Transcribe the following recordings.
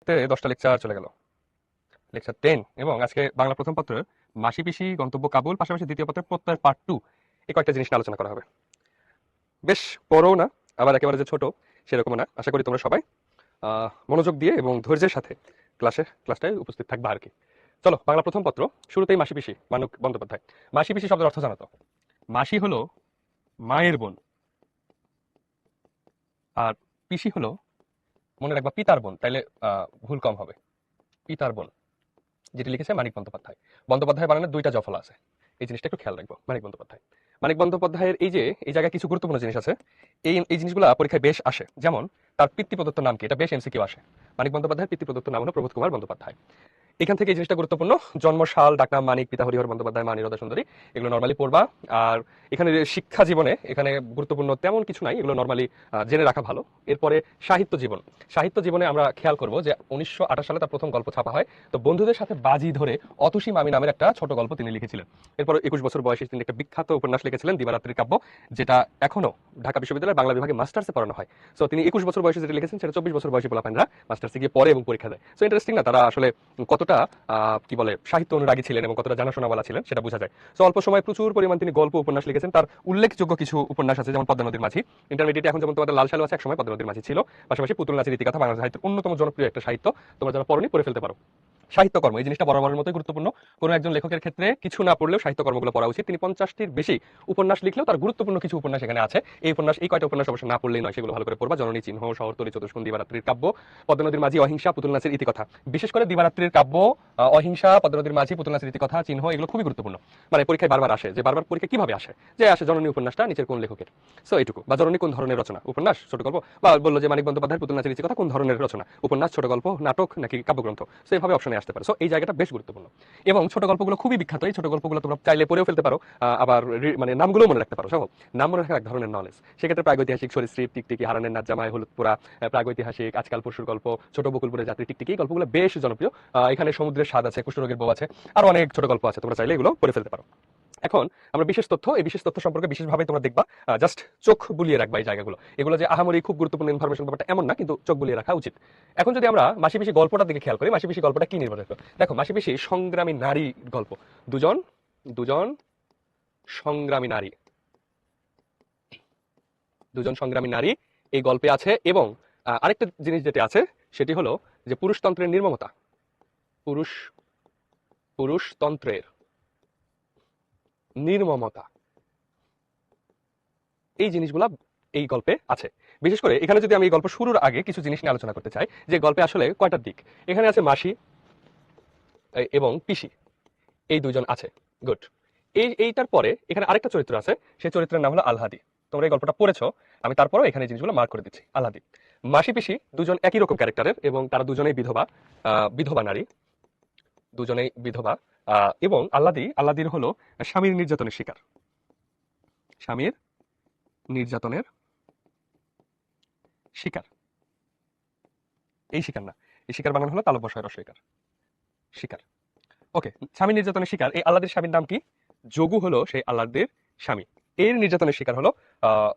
দেখতে 10টা লেকচার চলে গেল, লেকচার 10, এবং আজকে বাংলা প্রথম পত্রের মাসি পিসি গন্তব্য কাবুল, পাশাপাশি দ্বিতীয় পত্রের প্রত্যয়ের পার্ট 2, এই কয়েকটা জিনিস নিয়ে আলোচনা করা হবে। বেশ বড়ও না, আবার একেবারে যে ছোট সেরকমও না। আশা করি তোমরা সবাই মনোযোগ দিয়ে এবং ধৈর্যের সাথে ক্লাসটায় উপস্থিত থাকবে আর কি। চলো, বাংলা প্রথম পত্র, শুরুতেই মাসি পিসি মানব বন্দ্যোপাধ্যায়। মাসি পিসি শব্দের অর্থ জানো তো? মাসি হলো মায়ের বোন, আর পিসি হলো, মনে রাখবা, পিতার বোন, তাইলে ভুল কম হবে। পিতার বোন, যেটি লিখেছে মানিক বন্দ্যোপাধ্যায়। বন্দ্যোপাধ্যায় বানানোর দুইটা জফলা আছে, এই জিনিসটা একটু খেয়াল রাখবো। মানিক বন্দ্যোপাধ্যায়, মানিক বন্দ্যোপাধ্যায়ের এই জায়গায় কিছু গুরুত্বপূর্ণ জিনিস আছে। এই জিনিসগুলো পরীক্ষায় বেশ আসে। যেমন তার পিতৃপ্রদত্ত নাম কি, এটা বেশ এমসিকিউ আসে। মানিক বন্দ্যোপাধ্যায়ের পিতৃপ্রদত্ত নাম হলো প্রবোধ কুমার বন্দ্যোপাধ্যায়। এখান থেকে এই জিনিসটা গুরুত্বপূর্ণ। জন্মসাল, ডাকনাম মানিক, পিতা হরিহর বন্দ্যোপাধ্যায়, মা নীরদা সুন্দরী, এগুলো নর্মালি পড়বা। আর এখানে শিক্ষা জীবনে এখানে গুরুত্বপূর্ণ তেমন কিছু নাই, এগুলো নর্মালি জেনে রাখা ভালো। এরপরে সাহিত্য জীবন, সাহিত্য জীবনে আমরা খেয়াল করব যে 1928 সালে তার প্রথম গল্প ছাপা হয়। তো বন্ধুদের সাথে বাজি ধরে অতুষী মামি নামের একটা ছোট গল্প তিনি লিখেছিলেন। এরপর 21 বছর বয়সে তিনি একটা বিখ্যাত উপন্যাস লিখেছিলেন, দিবারাত্রির কাব্য, যেটা এখনো ঢাকা বিশ্ববিদ্যালয়ের বাংলা বিভাগে মাস্টার্সে পড়ানো হয়। সো তিনি 21 বছর বয়সে যেটা লিখেছেন সেটা 24 বছর বয়সী পোলাপাইনরা মাস্টার্সে গিয়ে পড়ে এবং পরীক্ষা দেয়। সো ইন্টারেস্টিং না, তারা আসলে কতটা কি বলে সাহিত্য অনুরাগী ছিলেন এবং কতটা জানাশোনাওয়ালা ছিলেন সেটা বোঝা যায়। সো অল্প সময়ে প্রচুর পরিমাণ তিনি গল্প উপন্যাস লিখেছেন। তার উল্লেখযোগ্য কিছু উপন্যাস আছে, যেমন পদ্মা নদীর মাঝি। ইন্টারমিডিয়েটে এখন যেমন তোমাদের লাল সালু আছে, একসময় পদ্মা নদীর মাঝি ছিল। পাশাপাশি পুতুল নাচের ইতিকথা, বাংলা সাহিত্যের অন্যতম জনপ্রিয় একটা সাহিত্য, তোমরা যারা পড়নি পড়ে ফেলতে পারো। সাহিত্যকর্ম, এই জিনিসটা বরাবরের মতোই গুরুত্বপূর্ণ। কোনো একজন লেখকের ক্ষেত্রে কিছু না পড়লেও সাহিত্যকর্মগুলো পড়া উচিত। তিনি 50টির বেশি উপন্যাস লিখলেও তার গুরুত্বপূর্ণ কিছু উপন্যাস এখানে আছে। এই কয়টা উপন্যাস অবশ্য না পড়লেই নয়, সেগুলো ভালো করে পড়বা। জননী, চিহ্ন, শহরতলী, চতুষ্কোণ, দিবারাত্রির কাব্য, পদ্মা নদীর মাঝি, অহিংসা, পুতুল নাচের ইতিকথা। বিশেষ করে দিবারাত্রির কাব্য, অহিংসা, পদ্মা নদীর মাঝি, পুতুল নাচের ইতিকথা, চিহ্ন, এগুলো খুবই গুরুত্বপূর্ণ। মানে পরীক্ষায় বারবার আসে, যে বারবার পরীক্ষা কিভাবে আসে, যে আসে জননী উপন্যাসটা নিচের কোন লেখকের। সো এইটুকু। বা জননী কোন ধরনের রচনা, উপন্যাস, ছোট গল্প, বা বললো যে মানিক বন্দ্যোপাধ্যায়ের পুতুল নাচের ইতিকথা কোন ধরনের রচনা, উপন্যাস, ছোট গল্প, নাটক নাকি কাব্যগ্রন্থ। সো এইভাবে অপশনে আসতে পারে। সো এই জায়গাটা বেশ গুরুত্বপূর্ণ। এবং ছোট গল্পগুলো খুবই বিখ্যাত। এই ছোট গল্পগুলো তোমরা চাইলে পড়েও ফেলতে পারো, আবার মানে নামগুলো মনে রাখতে পারো। সহ নাম মনে রাখা এক ধরনের নলেজ। সেক্ষেত্রে প্রাগৈতিহাসিক, সরীসৃপ, টিকটিকি, হারানের নাচ জামাই, হলুদপুরা, প্রাগৈতিহাসিক, আজকাল পরশুর গল্প, ছোট বকুলপুরের যাত্রী, টিকটিকি, এই গল্পগুলো বেশ জনপ্রিয়। এখানে সমুদ্রের স্বাদ আছে, কুষ্ঠরোগের বউ আছে, আর অনেক ছোট গল্প আছে, তোমরা চাইলে এগুলো পড়ে ফেলতে পারো। এখন আমরা এই বিশেষ তথ্য সম্পর্কে বিশেষভাবে তোমরা দেখবা, জাস্ট চোখ বুলিয়ে রাখবা এই জায়গাগুলো। এগুলো যে আহামরি খুব গুরুত্বপূর্ণ ইনফরমেশন ব্যাপারটা এমন না, কিন্তু চোখ বুলিয়ে রাখা উচিত। এখন যদি আমরা মাসি পিসি গল্পটার দিকে খেয়াল করি, মাসি পিসি গল্পটা কি নির্ভর করে? দেখো, মাসি পিসি সংগ্রামী নারী গল্প। দুজন দুজন সংগ্রামী নারী, দুজন সংগ্রামী নারী এই গল্পে আছে। এবং আরেকটা জিনিস যেটা আছে সেটি হলো যে পুরুষতন্ত্রের নির্মমতা, পুরুষ পুরুষতন্ত্রের নির্মমতা, এই জিনিসগুলা এই গল্পে আছে। বিশেষ করে এখানে যদি আমি এই গল্প শুরুর আগে কিছু জিনিস নিয়ে আলোচনা করতে চাই, যে গল্পে আসলে কয়টা দিক। এখানে আছে মাসি এবং পিসি, এই দুজন আছে। গুড। এইটার পরে এখানে আরেকটা চরিত্র আছে, সেই চরিত্রের নাম হলো আলহাদি। তোমরা এই গল্পটা পড়েছো, আমি তারপরেও এখানে জিনিসগুলো মার্ক করে দিচ্ছি। আলহাদি, মাসি পিসি দুজন একই রকম ক্যারেক্টারের, এবং তারা দুজনেই বিধবা, বিধবা নারী, দুজনেই বিধবা। এবং আল্লাদির হলো স্বামীর নির্যাতনের শিকার, স্বামীর নির্যাতনের শিকার। এই শিকার না, এই শিকার বানানো হলো তালব্য শয় রস্বইকার, শিকার। ওকে, স্বামী নির্যাতনের শিকার। এই আল্লাদির স্বামীর নাম কি? যোগু হলো সেই আল্লাদির স্বামী। এর নির্যাতনের শিকার হলো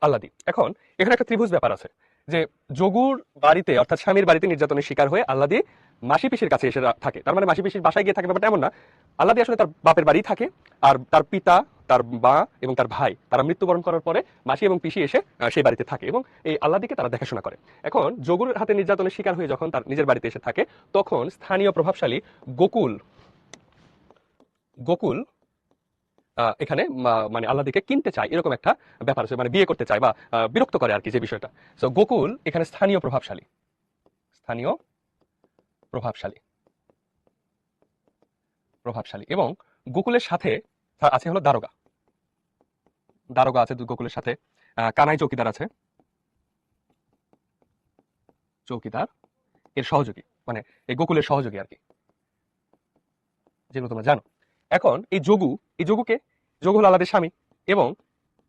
আল্লাদি। এখন এখানে একটা ত্রিভুজ ব্যাপার আছে, যে যোগুর বাড়িতে অর্থাৎ স্বামীর বাড়িতে নির্যাতনের শিকার হয়ে আল্লাদি মাসি পিসির কাছে এসে থাকে। তার মানে মাসি পিসির বাসায় গিয়ে থাকে ব্যাপারটা এমন না। আল্লাদি আসলে তার বাপের বাড়ি থাকে, আর তার পিতা, তার মা এবং তার ভাই তারা মৃত্যুবরণ করার পরে মাসি এবং পিসি এসে সেই বাড়িতে থাকে, এবং এই আল্লাদিকে তারা দেখাশোনা করে। এখন যোগুর হাতে নির্যাতনের শিকার হয়ে যখন তার নিজের বাড়িতে এসে থাকে, তখন স্থানীয় প্রভাবশালী গোকুল গোকুল এখানে মানে আল্লাদিকে কিনতে চায়, এরকম একটা ব্যাপার আছে, মানে বিয়ে করতে চায় বা বিরক্ত করে আর কি, যে বিষয়টা। সো গোকুল এখানে স্থানীয় প্রভাবশালী, স্থানীয় প্রভাবশালী প্রভাবশালী এবং গোকুলের সাথে আছে হলো দারোগা, দারোগা আছে গোকুলের সাথে। কানাই চৌকিদার আছে, চৌকিদার এর সহযোগী, মানে এই গোকুলের সহযোগী আর কি, যেগুলো তোমরা জানো। এখন এই যোগুকে, যোগু হলো আল্লাদের স্বামী, এবং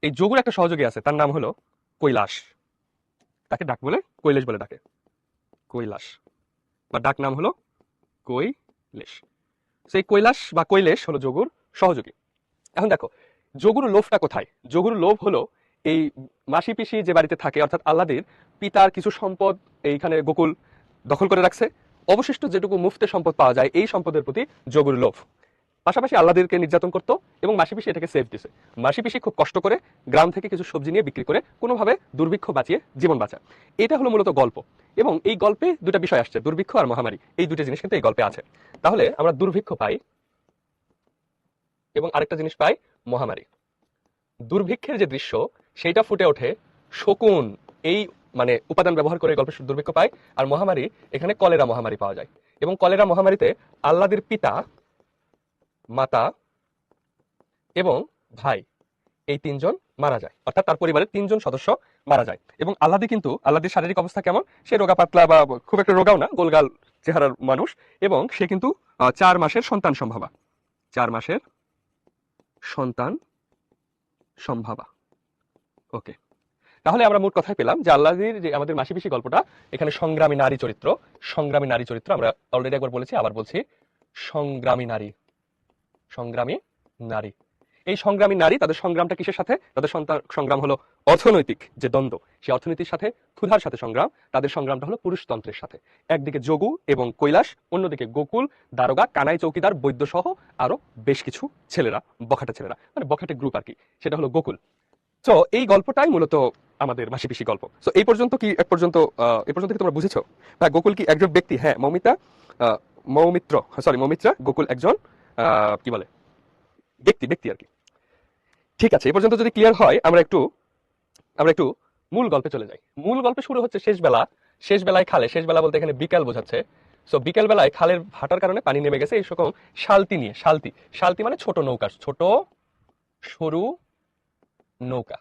এই যোগুর একটা সহযোগী আছে, তার নাম হলো কৈলাস। তাকে ডাক বলে কৈলেশ বলে ডাকে, কৈলাস, বা ডাক নাম হলো কৈলেশ। সেই কৈলাস বা কৈলেশ হলো যোগুর সহযোগী। এখন দেখো, যোগুর লোভটা কোথায়? যোগুর লোভ হলো এই মাসি পিসি যে বাড়িতে থাকে, অর্থাৎ আল্লাদির পিতার কিছু সম্পদ এইখানে গোকুল দখল করে রাখছে, অবশিষ্ট যেটুকু মুফতে সম্পদ পাওয়া যায় এই সম্পদের প্রতি যোগুর লোভ। পাশাপাশি আল্লাহদেরকে নির্যাতন করতো এবং মাসি পিসি এটাকে সেভ দিছে। মাসি পিসি খুব কষ্ট করে গ্রাম থেকে কিছু সবজি নিয়ে বিক্রি করে কোনোভাবে দুর্ভিক্ষ বাঁচিয়ে জীবন বাঁচায়। এটা হলো মূলত গল্প, এবং এই গল্পে দুটা বিষয় আসছে, দুর্ভিক্ষ আর মহামারী। এই দুটো জিনিস কিন্তু এই গল্পে আছে। তাহলে আমরা দুর্ভিক্ষ পাই এবং আরেকটা জিনিস পাই, মহামারী। দুর্ভিক্ষের যে দৃশ্য সেইটা ফুটে ওঠে শকুন এই মানে উপাদান ব্যবহার করে গল্পে দুর্ভিক্ষ পায়। আর মহামারী, এখানে কলেরা মহামারী পাওয়া যায়। এবং কলেরা মহামারীতে আল্লাহদের পিতা, মাতা এবং ভাই এই তিনজন মারা যায়, অর্থাৎ তার পরিবারের তিনজন সদস্য মারা যায়। এবং আল্লাহদের শারীরিক অবস্থা কেমন, সে রোগা পাতলা বা খুব একটা রোগাও না, গোলগাল চেহারার মানুষ, এবং সে কিন্তু 4 মাসের সন্তান সম্ভাবা, 4 মাসের সন্তান সম্ভাবা। ওকে, তাহলে আমরা মোট কথায় পেলাম যে আল্লাহর যে আমাদের মাসি পিসি গল্পটা, এখানে সংগ্রামী নারী চরিত্র, সংগ্রামী নারী চরিত্র। আমরা অলরেডি একবার বলেছি, আবার বলছি, সংগ্রামী নারী, সংগ্রামী নারী। এই সংগ্রামী নারী, তাদের সংগ্রামটা কিসের সাথে? তাদের সংগ্রাম হলো অর্থনৈতিক যে দ্বন্দ্ব, সেই অর্থনীতির সাথে, ক্ষুধার সাথে সংগ্রাম। তাদের সংগ্রামটা হলো পুরুষতন্ত্রের সাথে। একদিকে যোগু এবং কৈলাস, অন্যদিকে গোকুল, দারোগা, কানাই, চৌকিদার, বৈদ্য সহ আরো বেশ কিছু ছেলেরা, বখাটে ছেলেরা, মানে বখাটে গ্রুপ আর কি, সেটা হলো গোকুল। তো এই গল্পটাই মূলত আমাদের মাসি পিসি গল্প। তো এই পর্যন্ত কি এ পর্যন্ত কি তোমরা বুঝেছো? হ্যাঁ, গোকুল কি একজন ব্যক্তি? হ্যাঁ, মৌমিত্রা গোকুল একজন কি বলে ব্যক্তি আর কি। ঠিক আছে, এই পর্যন্ত যদি ক্লিয়ার হয়, আমরা একটু মূল গল্পে চলে যাই। মূল গল্পে শুরু হচ্ছে শেষ বেলায় খালে, শেষ বেলা বলতে এখানে বিকাল বোঝাচ্ছে। সো বিকেল বেলায় খালের ভাটার কারণে পানি নেমে গেছে, এই রকম শালতি নিয়ে, শালতি মানে ছোট নৌকা, ছোট সরু নৌকা।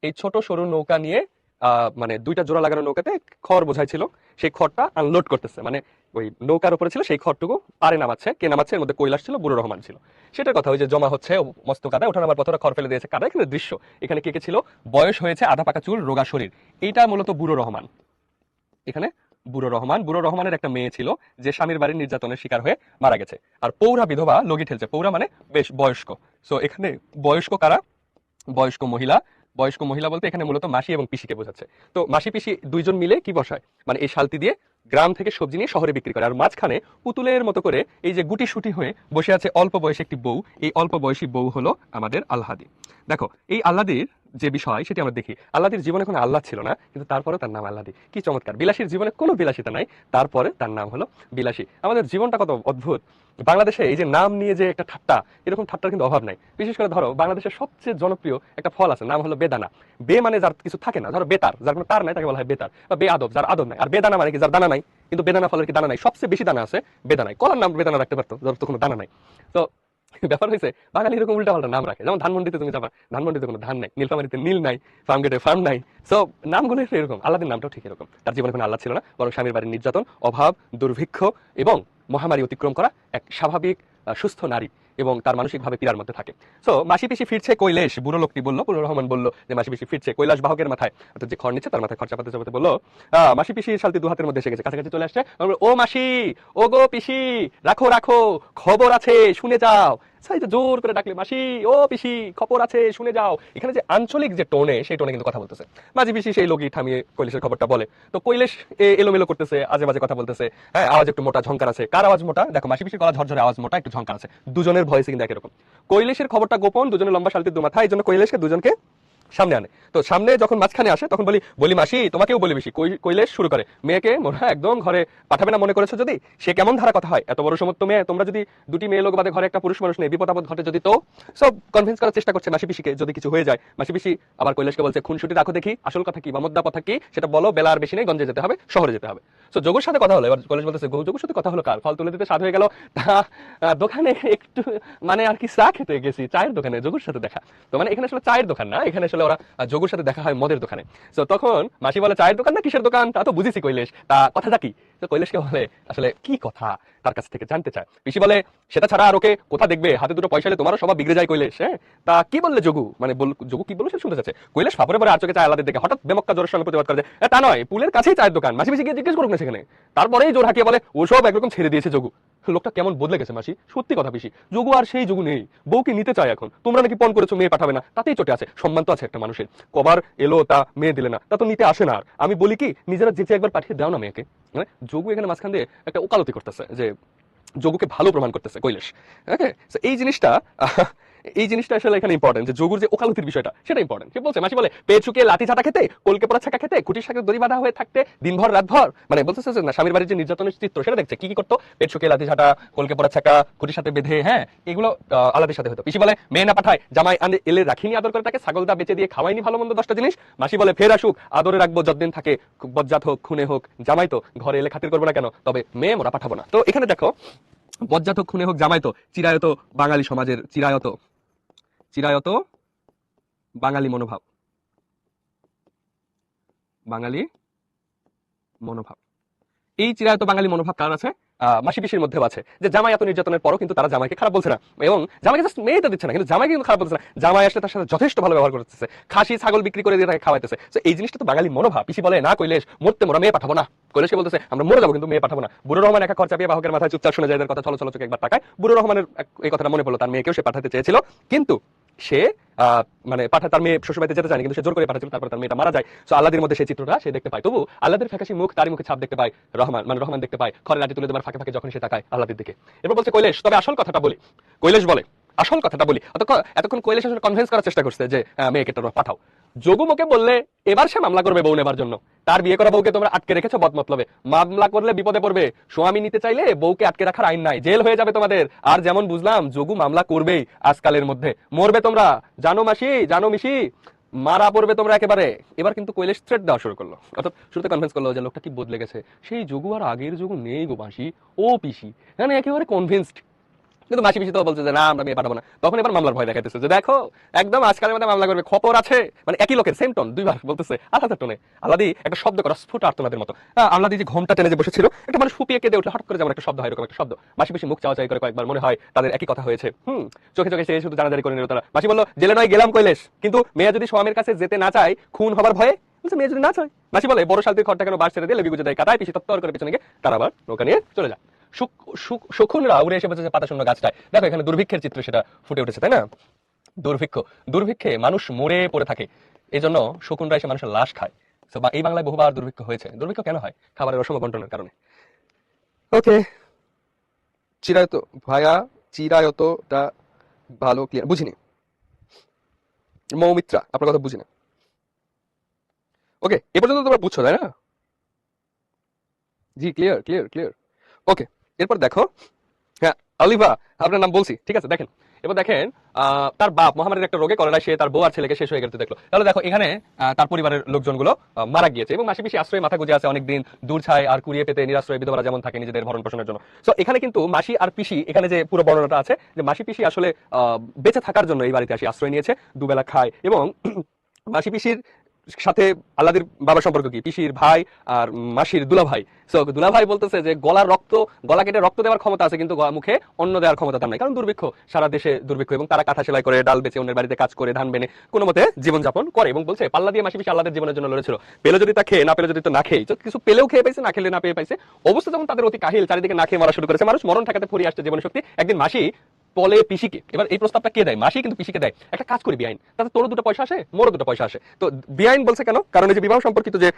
এই ছোট সরু নৌকা নিয়ে মানে 2টা জোড়া লাগানো নৌকাতে খড় বোঝাই ছিল, সেই খড়টা আনলোড করতেছে, মানে ওই নৌকার উপরে ছিল সেই খড়টুকু পারে নামাচ্ছে। কে নামাচ্ছে? এর মধ্যে কৈলাস ছিল, বুড়ো রহমান ছিল। সেটার কথা, ওই যে জমা হচ্ছে মস্ত কাদায়, ওঠা নামার পথরা খড় ফেলে দিয়েছে কাদায়। কিন্তু দৃশ্য এখানে কে কে ছিল? বয়স হয়েছে, আধা পাকা চুল, রোগা শরীর, এইটা মূলত বুড়ো রহমান। এখানে বুড়ো রহমানের একটা মেয়ে ছিল যে স্বামীর বাড়ির নির্যাতনের শিকার হয়ে মারা গেছে। আর পৌরা বিধবা লগি ঠেলছে, পৌরা মানে বেশ বয়স্ক। সো এখানে বয়স্ক কারা? বয়স্ক মহিলা বলতে এখানে মূলত মাসি এবং পিসিকে বোঝাচ্ছে। তো মাসি পিসি দুইজন মিলে কি বসায়, মানে এই শালতি দিয়ে গ্রাম থেকে সবজি নিয়ে শহরে বিক্রি করে। আর মাঝখানে পুতুলের মতো করে এই যে গুটি সুটি হয়ে বসে আছে অল্প বয়সী একটি বউ, এই অল্প বয়সী বউ হলো আমাদের আল্লাদি। দেখো, এই আল্লাদির যে বিষয় সেটি আমরা দেখি। আল্লাদির জীবনে কোনো আল্লাহ ছিল না, কিন্তু তারপরে তার নাম আল্লাদি। কি চমৎকার! বিলাসীর জীবনে কোনো বিলাসিতা নাই, তারপরে তার নাম হলো বিলাসী। আমাদের জীবনটা কত অদ্ভুত! বাংলাদেশে এই যে নাম নিয়ে যে একটা ঠাট্টা, এরকম ঠাট্টার কিন্তু অভাব নাই। বিশেষ করে ধরো, বাংলাদেশের সবচেয়ে জনপ্রিয় একটা ফল আছে, নাম হলো বেদানা। বে মানে যার কিছু থাকে না, ধরো বেতার, যার কোনো তার নাই তাকে বলা হয় বেতার, বা বে আদব, যার আদব নাই। আর বেদানা মানে কি? যার দানা নাই। কিন্তু বেদানা ফলের কি দানা নাই? সবচেয়ে বেশি দানা আছে বেদানায়। কলার নাম বেদানা রাখতে পারতো, যার তো কোনো দানা নাই। তো ব্যাপার হয়েছে, বাঙালি এরকম উল্টাপাল্টা নাম রাখে। যেমন ধানমন্ডিতে তুমি যাবা, ধানমন্ডিতে কোনো ধান নাই, নীলফামারীতে নীল নাই, ফার্মগেটে ফার্ম নাই। সো নামগুলো এরকম। আল্লাহদের নামটাও ঠিক এরকম। তার জীবনে কোনো আল্লাহ ছিল না, বরং স্বামীর বাড়ির নির্যাতন, অভাব, দুর্ভিক্ষ এবং মহামারী অতিক্রম করা এক স্বাভাবিক সুস্থ নারী, এবং তার মানসিকভাবে পীড়ার মধ্যে থাকে। সো মাসি পিসি ফিরছে, কৈলেশ, বুড়ো লোকটি বললো, বুড়ো রহমান বললো যে মাসি পিসি ফিরছে। কৈলাস বাহকের মাথায়, অর্থাৎ যে খড় নিচ্ছে তার মাথায় খড় চাপাতে চাপাতে বললো, মাসি পিসি শালতি 2 হাতের মধ্যে এসে গেছে, কাছাকাছি চলে আসছে। ও মাসি, ও গো পিসি, রাখো, খবর আছে, শুনে যাও। জোর করে ডাকলে, মাসি, ও পিসি, খবর আছে, শুনে যাও। এখানে যে আঞ্চলিক যে টোনে, সেই টোনে কিন্তু কথা বলতেছে। মাঝি পিসি সেই লোকই থামিয়ে কৈলেশের খবরটা বলে। তো কৈলেশ এলোমেলো করতেছে, আজে বাজে কথা বলতেছে। হ্যাঁ, আওয়াজ একটু মোটা, ঝংকার আছে। কার আওয়াজ মোটা? দেখো, মাসি পিসির গলা ঝরঝরে, আওয়াজ মোটা, একটু ঝংকার আছে। দুজনের ভয়েসে কিন্তু একই রকম। কৈলেশের খবরটা গোপন, দুজনের লম্বা শালতির 2 মাথা, এই জন্য কৈলেশকে দুজনকে সামনে আনে। তো সামনে যখন মাঝখানে আসে, তখন বলি মাসি, তোমাকেও বলি বেশি। কৈলেশ শুরু করে, মেয়েকে মোরা একদম ঘরে পাঠাবে না মনে করেছো যদি? সে কেমন ধারা কথা হয়, এত বড় সমর্থ মেয়ে, তোমরা যদি 2টি মেয়ে লোক বাদে ঘরে একটা পুরুষ মানুষ নেই, বিপদ আপদ ঘটে যদি, তো সব কনভিন্স করার চেষ্টা করছে মাসি পিসিকে, যদি কিছু হয়ে যায়। মাসি পিসি আবার কৈলেশকে বলছে, খুনসুটি রাখো দেখি, আসল কথা কি বা মোদ্দা কথা কি সেটা বলো, বেলা আর বেশি নেই, গঞ্জে যেতে হবে, শহরে যেতে হবে। সো যোগুর সাথে কথা হলো। এবার কৈলেশ বলতেছে, যোগুর সাথে কথা হলো কার? ফল তুলে দিতে সাধ হয়ে গেল, তা দোকানে একটু মানে আর কি চা খেতে গেছি, চায়ের দোকানে যোগুর সাথে দেখা। তো মানে এখানে আসলে চায়ের দোকান না, এখানে আসলে ওরা যোগুর সাথে দেখা হয় মদের দোকানে। তো তখন মাসি বলে, চায়ের দোকান না কিসের দোকান? তা তো বুঝেছি কৈলেশ, তা কথাটা কি? তো কৈলেশকে বলে আসলে কি কথা তার কাছ থেকে জানতে চায়। পিসি বলে, সেটা ছাড়া আর ওকে কোথা দেখবে, হাতে 2টো পয়সা এলে তোমারও সবাই বিগড়ে যায় কৈলেশ। হ্যাঁ, তা কি বললে যোগু? মানে যোগু কি বললো সে শুনতে চাচ্ছে। কৈলেশ ফাপরে পরে আর চোখে চায় আলাদের দেখে, হঠাৎ বেমক্কা জোরের সঙ্গে প্রতিবাদ করে, তা নয়, পুলের কাছেই চায়ের দোকান। মাসি পিসি গিয়ে জিজ্ঞেস করুক না সেখানে। তারপরেই জোর হাঁকিয়ে বলে, ওসব একরকম ছেড়ে দিয়েছে যোগু। লোকটা কেমন বদলে গেছে মাসি, সত্যি কথা পিসি, যোগু আর সেই যোগু নেই, বউকে নিতে চায় এখন, তোমরা নাকি পণ করেছো মেয়ে পাঠাবে না, তাতেই চটে আছে। সম্মান তো আছে একটা মানুষের, কবার এলো তা মেয়ে দিলে না, তা তো নিতে আসে না। আর আমি বলি কি, নিজেরা যেচে একবার পাঠিয়ে দাও না মেয়েকে। মানে যোগু এখানে মাঝখান দিয়ে একটা ওকালতি করতেছে যে যোগুকে ভালো প্রমাণ করতেছে কৈলাস। ওকে, এই জিনিসটা এই জিনিসটা আসলে এখানে ইম্পর্টেন্ট, যে যোগুর যে ওকালতির বিষয়টা সেটা ইম্পর্টেন্ট। সে বলছে, মাসি বলে পেট শুকিয়ে লাঠি ছাটা খেতে, কলকে পড়া ছাকা খেতে, কুটির সাথে দড়ি বাঁধা হয়ে থাকতে দিনভর রাতভর, মানে বলতেছে যে না, স্বামীর বাড়ির যে নির্যাতনের চিত্র সেটা দেখছে। কি কি করতো, পেট শুকিয়ে লাঠি ছাটা, কলকে পড়া ছাকা, কুটির সাথে বেঁধে, হ্যাঁ এগুলো আলাদের সাথে হতো। পিসি বলে মেয়ে না পাঠায়, জামাই আনে এলে রাখিনি আদর করে, তাকে ছাগলটা বেঁচে দিয়ে খাওয়াইনি ভালো মন্দ 10টা জিনিস। মাসি বলে ফের আসুক, আদরে রাখবো যতদিন থাকে, বজ্জাত হোক খুনে হোক, জামাই তো ঘরে এলে খাতির করবো না কেন, তবে মেয়ে মোরা পাঠাবো না। তো এখানে দেখো, বজ্জাত হোক খুনে হোক জামাই তো চিরায়ত বাঙালি সমাজের চিরায়ত চিরায়ত বাঙালি মনোভাব, বাঙালি মনোভাব। এই চিরায়ত বাঙালি মনোভাব কার আছে? মাসি পিসির মধ্যেও আছে, যে জামাই এত নির্যাতনের পরও কিন্তু তারা জামাইকে খারাপ বলছে না, এবং জামাইকে জাস্ট মেয়েটা দিচ্ছে না, কিন্তু জামাইকে কিন্তু খারাপ বলছে না। জামাই আসলে তার সাথে যথেষ্ট ভালো ব্যবহার করতেছে, খাসি ছাগল বিক্রি করে দিয়ে তাকে খাওয়াইতেছে। তো এই জিনিসটা তো বাঙালি মনোভাব। পিসি বলে না কৈলেশ, মরতে মোরা মেয়ে পাঠাবো না। কৈলেশকে বলতেছে আমরা মরে যাবো কিন্তু মেয়ে পাঠাবো না। বুড়ো রহমান একা খরচা পেয়ে বাহকের মাথায় চুপচাপ শুনে যায় এদের কথা, চলো চলো চোখে একবার তাকায়। বুড়ো রহমানের এই কথাটা মনে পড়লো, তার মেয়েকেও সে পাঠাতে চেয়েছিল, কিন্তু সে মানে তার মেয়ে শ্বশুরবাড়িতে যেতে চায়নি, কিন্তু সে জোর করে পাঠাচ্ছিল, তারপরে তার মেয়েটা মারা যায়। সো আল্লাহদের মধ্যে সেই চিত্রটা সে দেখতে পায়, তবু আল্লাহদের ফ্যাকাশি মুখ, তারই মুখে ছাপ দেখতে পায় রহমান, মানে রহমান দেখতে পায় খড়ের লাঠি তুলে দেবার ফাঁকে ফাঁকে যখন সে তাকায় আল্লাহদের দিকে। এরপর বলছে কৈলেশ, তবে আসল কথাটা বলি। কৈলেশ বলে আসল কথাটা বলি। এতক্ষণ কৈলেশ আসলে কনভিন্স করার চেষ্টা করছে যে মেয়েকে তোমরা পাঠাও। যোগু মুখে বললে এবার সে মামলা করবে বউ নেবার জন্য। তার বিয়ে করা বউকে তোমরা আটকে রেখেছো বদমতলবে, মামলা করলে বিপদে পড়বে। স্বামী নিতে চাইলে বউকে আটকে রাখার আইন নাই, জেল হয়ে যাবে তোমাদের। আর যেমন বুঝলাম যোগু মামলা করবেই আজকালের মধ্যে, মরবে তোমরা, জানো মাসি জানো মিশি, মারা পড়বে তোমরা একেবারে। এবার কিন্তু কৈলেশ থ্রেট দেওয়া শুরু করলো, অর্থাৎ শুরুতে কনভিন্স করলো যে লোকটা কি বদলে গেছে, সেই যোগু আর আগের যোগু নেই গো মাসি, ও পিসি, মানে একেবারে কনভিন্সড। কিন্তু মাসি পিসি তো বলছে যে না আমরা মেয়ে পাঠাবো না। তখন এবার মামলার ভয় দেখাইতেছে যে দেখো একদম আজকালের মধ্যে মামলা করবে, খবর আছে। মানে একই লোকের সেম টোন দুইবার বলতেছে, আলাদা টোনে। আলাদি একটা শব্দ করা স্ফুট আর্তনাদের মতো। আলাদি যে ঘোমটা টেনে যে বসেছিল, একটা মানুষ ফুপিয়ে কেঁদে উঠলে হঠাৎ করে যেমন একটা শব্দ হয়, এরকম একটা শব্দ। মাসি পিসি মুখ চাওয়া করে কয়েকবার, মনে হয় তাদের একই কথা হয়েছে। চোখে চোখে সে শুধু জানাজারি করে নিল তারা। মাসি বললো জেলে নয় গেলাম কৈলেশ, কিন্তু মেয়ে যদি স্বামীর কাছে যেতে না চায় খুন হবার ভয়ে। বলছে মেয়ে যদি না চায়, মাসি বলে বড় শালতির ঘরটা কেন বাস ছেড়ে দিয়ে লেবি গুজে দেয় কাটায়, পিসি তত্তর করে পিছনে গিয়ে তারা আবার নৌকা নিয়ে চলে যায়। শকুনরা উড়ে এসে বসেছে পাতা শূন্য গাছটায়। দেখো এখানে দুর্ভিক্ষের চিত্র সেটা ফুটে উঠেছে, তাই না? দুর্ভিক্ষে মানুষ মরে পড়ে থাকে, এই জন্য শকুনরা এসে মানুষের লাশ খায়। বা এই বাংলায় বহুবার দুর্ভিক্ষ হয়েছে। দুর্ভিক্ষ কেন হয়? খাবারের অসম বন্টনের কারণে। ওকে, চিরায়ত ভাইয়া, চিরায়তটা ভালো ক্লিয়ার বুঝিনি। মৌমিত্রা আপনার কথা বুঝিনি। ওকে, এ পর্যন্ত তোমরা বুঝছো তাই না? জি ক্লিয়ার ক্লিয়ার ক্লিয়ার। ওকে, এরপর দেখো, হ্যাঁ আলিভা আপনার নাম বলছি, ঠিক আছে। দেখেন এবার দেখেন, তার বাপ মহামারীর একটা রোগে কলেরায় সে তার বউ আর ছেলেকে শেষ হয়ে গেছে দেখলো। তাহলে দেখো এখানে তার পরিবারের লোকজনগুলো মারা গিয়েছে, এবং মাসি পিসি আশ্রয়ে মাথা গুজে আছে অনেকদিন, দূর ছায় আর কুড়িয়ে পেতে নিরাশ্রয় বিধবারা যেমন থাকে নিজেদের ভরণ পোষণের জন্য। সো এখানে কিন্তু মাসি আর পিসি, এখানে যে পুরো বর্ণনাটা আছে, যে মাসি পিসি আসলে বেঁচে থাকার জন্য এই বাড়িতে আসি আশ্রয় নিয়েছে, দুবেলা খায়। এবং মাসি পিসির সাথে আল্লাদের বাবার সম্পর্ক কি, পিসির ভাই আর মাসির দুলা ভাই। সো দুলা ভাই বলতেছে যে গলা কেটে রক্ত দেওয়ার ক্ষমতা আছে, কিন্তু মুখে অন্ন দেওয়ার ক্ষমতা তার নাই, কারণ দুর্ভিক্ষ, সারা দেশে দুর্ভিক্ষ, এবং তারা কাঁথা সেলাই করে, ডাল বেচে, অন্যের বাড়িতে কাজ করে, ধান বেনে কোনো মতে জীবনযাপন করে। এবং বলছে পাল্লা দিয়ে মাসি পিসি আল্লাদের জীবনের জন্য লড়েছিল, পেলে যদি তা খেয়ে, না পেলে যদি তো না খেয়ে। কিছু পেলেও খেয়ে পাইছে, না খেলে না পেয়ে পাইছে। অবস্থা যখন তাদের অতি কাহিল, চারিদিকে না খেয়ে মারা শুরু করেছে, মানুষ মরণ ঠেকাতে ফুরিয়ে আসছে জীবন শক্তি। একদিন মাসি বলে পিসিকে, এবার এই প্রস্তাবটা কে দেয়? মাসি কিন্তু পিসিকে দেয়, একটা কাজ করি বিআইন, তাতে তোরও দুটো পয়সা আসে, মোরও দুটো পয়সা আসে। তো বিআইন বলছে কেন? কারণ এই যে বিবাহ সম্পর্কিত যে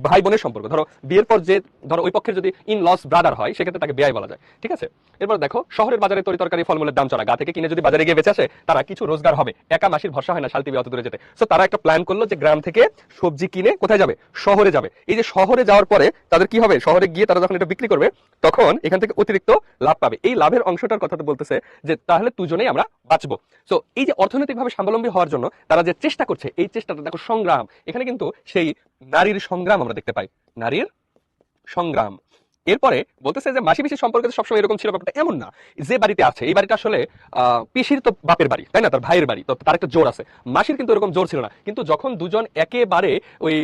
ভাই বোনের সম্পর্ক, ধরো বিয়ের পর যে ধরো ওই পক্ষের যদি ইন লস ব্রাদার হয়, সেক্ষেত্রে তাকে বিআই বলা যায়, ঠিক আছে। এরপর দেখো শহরের বাজারে তরি তরকারি ফলমূলের দাম চড়া, গা থেকে কিনে যদি বাজারে গিয়ে বেঁচে আসে তারা কিছু রোজগার হবে, একা মাসির ভরসা হয় না শালতি বিয়ে অত দূরে যেতে। সো তারা একটা প্ল্যান করলো যে গ্রাম থেকে সবজি কিনে কোথায় যাবে? শহরে যাবে। এই যে শহরে যাওয়ার পরে তাদের কি হবে? শহরে গিয়ে তারা যখন এটা বিক্রি করবে তখন এখান থেকে অতিরিক্ত লাভ পাবে। এই লাভের অংশটার কথা বলতেছে যে তাহলে দুজনেই আমরা বাঁচবো। সো এই যে অর্থনৈতিকভাবে স্বাবলম্বী হওয়ার জন্য তারা যে চেষ্টা করছে, এই চেষ্টাটা দেখো সংগ্রাম। এখানে কিন্তু সেই নারীর সংগ্রাম আমরা দেখতে পাই, নারীর সংগ্রাম। এরপরে বলতেছে যে মাসি পিসির সম্পর্কে সবসময় এরকম ছিল ব্যাপারটা এমন না। যে বাড়িতে আছে এই বাড়িটা আসলে পিসির তো বাপের বাড়ি, তাই না, তার ভাইয়ের বাড়ি, তো তার একটা জোর আছে। মাসির কিন্তু এরকম জোর ছিল না, কিন্তু যখন দুজন একেবারে ওই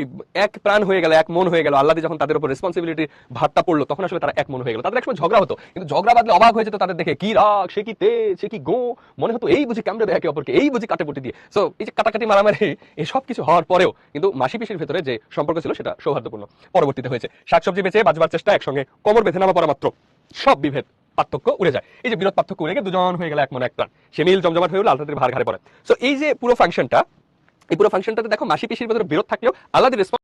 এক প্রাণ হয়ে গেল, এক মন হয়ে গেল, আল্লাহ যখন তাদের উপর রেসপন্সিবিলিটির ভারটা পড়লো, তখন আসলে তারা এক মন হয়ে গেল। তাদের একসময় ঝগড়া হতো, কিন্তু ঝগড়া বাদলে অবাক হয়ে যেত তাদের দেখে, কি রাগ, সে কি তেজ, সে কি গো, মনে হতো এই বুঝি কামড়ে দেয় একে অপরকে, এই বুঝি কাটে পুটি দিয়ে। সো এই যে কাটাকাটি মারামারি এই সব কিছু হওয়ার পরেও কিন্তু মাসি পিসির ভেতরে যে সম্পর্ক ছিল সেটা সৌহার্দ্যপূর্ণ। পরবর্তীতে হয়েছে শাকসবজি বেঁচে বাঁচবার চেষ্টা, একসঙ্গে কোমর বেঁধে নামা পড়া মাত্র সব বিভেদ পার্থক্য উড়ে যায়। এই যে বিরোধ পার্থক্য উড়ে গিয়ে দুজন হয়ে গেল এক মনে এক প্রাণ, সে মিল জমজমাট হয়ে গেল, আল্লাহর ভার ঘাড়ে পড়ে। সো এই যে পুরো ফাংশনটা, এই পুরো ফাংশনটাতে দেখো মাসি পিসির ভেতরে বিরোধ থাকলেও আল্লাহর রেসপন্স